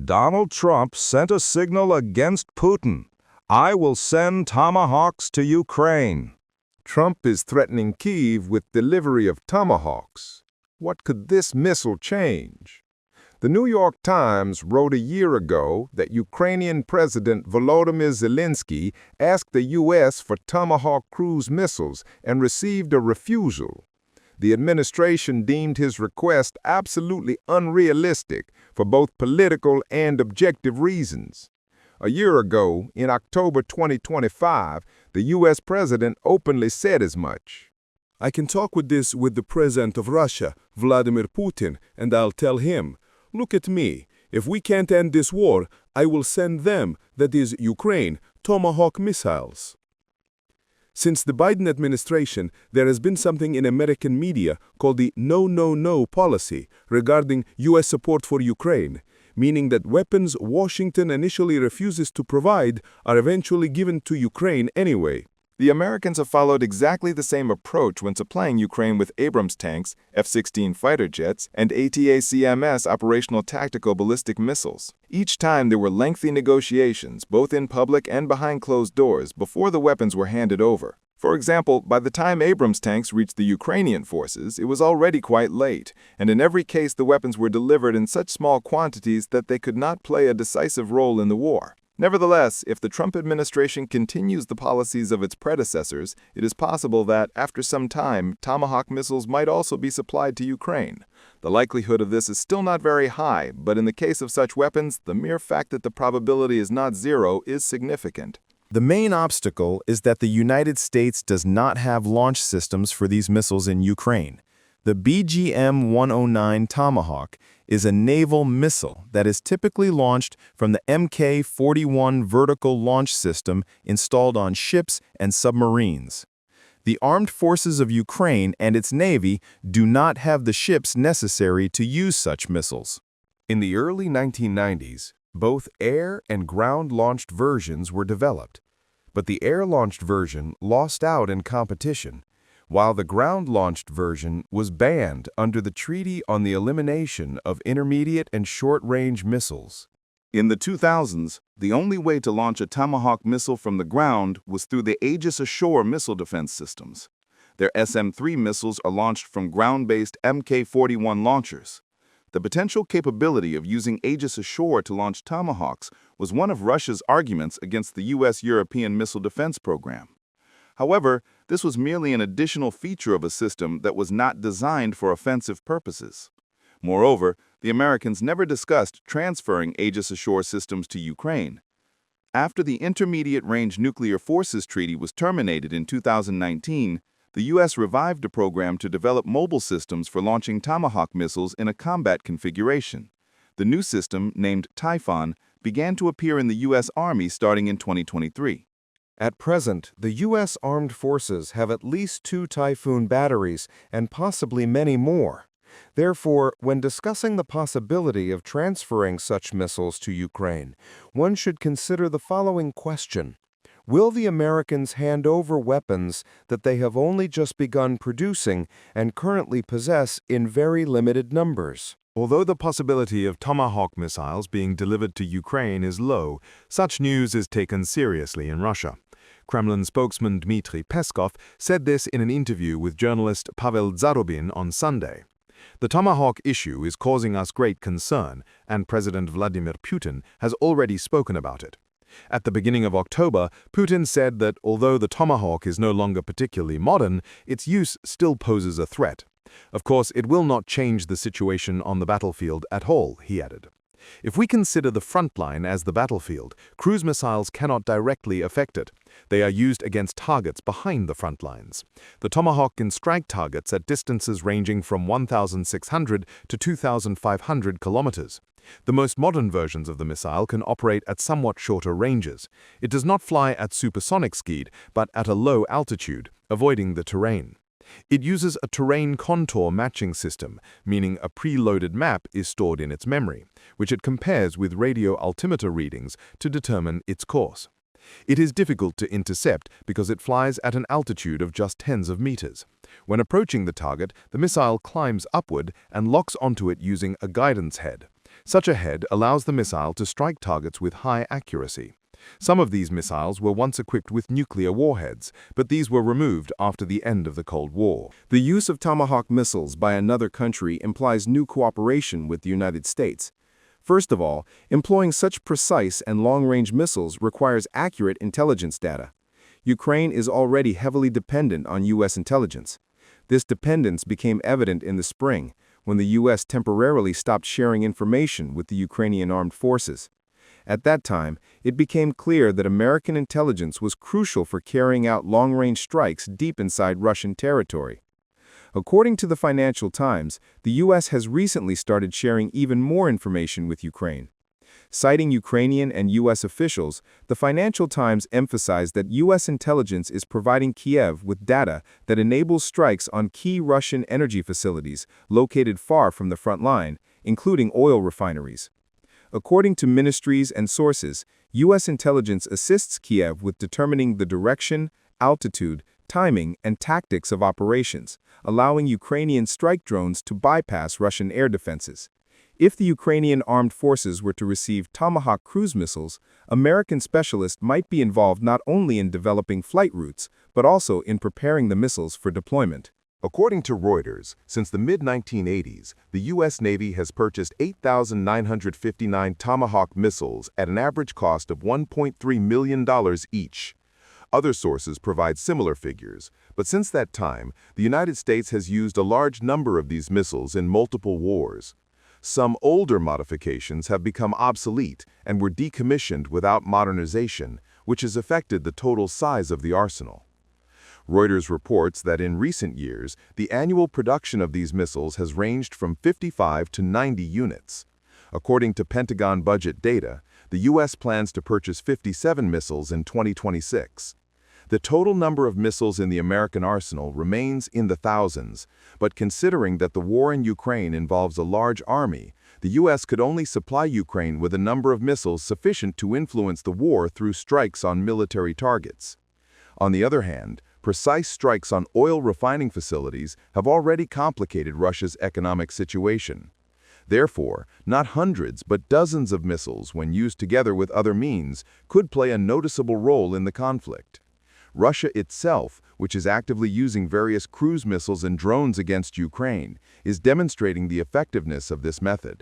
Donald Trump sent a signal against Putin. I will send Tomahawks to Ukraine. Trump is threatening Kyiv with delivery of Tomahawks. What could this missile change? The New York Times wrote a year ago that Ukrainian President Volodymyr Zelensky asked the U.S. for Tomahawk cruise missiles and received a refusal. The administration deemed his request absolutely unrealistic for both political and objective reasons. A year ago, in October 2025, the U.S. president openly said as much. I can talk with the president of Russia, Vladimir Putin, and I'll tell him, look at me, if we can't end this war, I will send them, that is Ukraine, Tomahawk missiles. Since the Biden administration, there has been something in American media called the no, no, no policy regarding U.S. support for Ukraine, meaning that weapons Washington initially refuses to provide are eventually given to Ukraine anyway. The Americans have followed exactly the same approach when supplying Ukraine with Abrams tanks, F-16 fighter jets, and ATACMS operational tactical ballistic missiles. Each time there were lengthy negotiations, both in public and behind closed doors, before the weapons were handed over. For example, by the time Abrams tanks reached the Ukrainian forces, it was already quite late, and in every case the weapons were delivered in such small quantities that they could not play a decisive role in the war. Nevertheless, if the Trump administration continues the policies of its predecessors, it is possible that, after some time, Tomahawk missiles might also be supplied to Ukraine. The likelihood of this is still not very high, but in the case of such weapons, the mere fact that the probability is not zero is significant. The main obstacle is that the United States does not have launch systems for these missiles in Ukraine. The BGM-109 Tomahawk is a naval missile that is typically launched from the Mk-41 vertical launch system installed on ships and submarines. The armed forces of Ukraine and its navy do not have the ships necessary to use such missiles. In the early 1990s, both air and ground-launched versions were developed, but the air-launched version lost out in competition, while the ground-launched version was banned under the Treaty on the Elimination of Intermediate and Short-Range Missiles. In the 2000s, the only way to launch a Tomahawk missile from the ground was through the Aegis Ashore missile defense systems. Their SM-3 missiles are launched from ground-based Mk-41 launchers. The potential capability of using Aegis Ashore to launch Tomahawks was one of Russia's arguments against the U.S.-European missile defense program. However, this was merely an additional feature of a system that was not designed for offensive purposes. Moreover, the Americans never discussed transferring Aegis Ashore systems to Ukraine. After the Intermediate Range Nuclear Forces Treaty was terminated in 2019, the U.S. revived a program to develop mobile systems for launching Tomahawk missiles in a combat configuration. The new system, named Typhon, began to appear in the U.S. Army starting in 2023. At present, the U.S. Armed Forces have at least 2 Typhoon batteries and possibly many more. Therefore, when discussing the possibility of transferring such missiles to Ukraine, one should consider the following question. Will the Americans hand over weapons that they have only just begun producing and currently possess in very limited numbers? Although the possibility of Tomahawk missiles being delivered to Ukraine is low, such news is taken seriously in Russia. Kremlin spokesman Dmitry Peskov said this in an interview with journalist Pavel Zarubin on Sunday. The Tomahawk issue is causing us great concern, and President Vladimir Putin has already spoken about it. At the beginning of October, Putin said that although the Tomahawk is no longer particularly modern, its use still poses a threat. Of course, it will not change the situation on the battlefield at all, he added. If we consider the front line as the battlefield, cruise missiles cannot directly affect it. They are used against targets behind the front lines. The Tomahawk can strike targets at distances ranging from 1,600 to 2,500 kilometers. The most modern versions of the missile can operate at somewhat shorter ranges. It does not fly at supersonic speed, but at a low altitude, avoiding the terrain. It uses a terrain contour matching system, meaning a preloaded map is stored in its memory, which it compares with radio altimeter readings to determine its course. It is difficult to intercept because it flies at an altitude of just tens of meters. When approaching the target, the missile climbs upward and locks onto it using a guidance head. Such a head allows the missile to strike targets with high accuracy. Some of these missiles were once equipped with nuclear warheads, but these were removed after the end of the Cold War. The use of Tomahawk missiles by another country implies new cooperation with the United States. First of all, employing such precise and long-range missiles requires accurate intelligence data. Ukraine is already heavily dependent on U.S. intelligence. This dependence became evident in the spring, when the U.S. temporarily stopped sharing information with the Ukrainian armed forces. At that time, it became clear that American intelligence was crucial for carrying out long-range strikes deep inside Russian territory. According to the Financial Times, the U.S. has recently started sharing even more information with Ukraine. Citing Ukrainian and U.S. officials, the Financial Times emphasized that U.S. intelligence is providing Kiev with data that enables strikes on key Russian energy facilities located far from the front line, including oil refineries. According to ministries and sources, U.S. intelligence assists Kiev with determining the direction, altitude, timing, and tactics of operations, allowing Ukrainian strike drones to bypass Russian air defenses. If the Ukrainian armed forces were to receive Tomahawk cruise missiles, American specialists might be involved not only in developing flight routes, but also in preparing the missiles for deployment. According to Reuters, since the mid-1980s, the U.S. Navy has purchased 8,959 Tomahawk missiles at an average cost of $1.3 million each. Other sources provide similar figures, but since that time, the United States has used a large number of these missiles in multiple wars. Some older modifications have become obsolete and were decommissioned without modernization, which has affected the total size of the arsenal. Reuters reports that in recent years, the annual production of these missiles has ranged from 55 to 90 units. According to Pentagon budget data, the U.S. plans to purchase 57 missiles in 2026. The total number of missiles in the American arsenal remains in the thousands, but considering that the war in Ukraine involves a large army, the U.S. could only supply Ukraine with a number of missiles sufficient to influence the war through strikes on military targets. On the other hand, precise strikes on oil refining facilities have already complicated Russia's economic situation. Therefore, not hundreds but dozens of missiles, when used together with other means, could play a noticeable role in the conflict. Russia itself, which is actively using various cruise missiles and drones against Ukraine, is demonstrating the effectiveness of this method.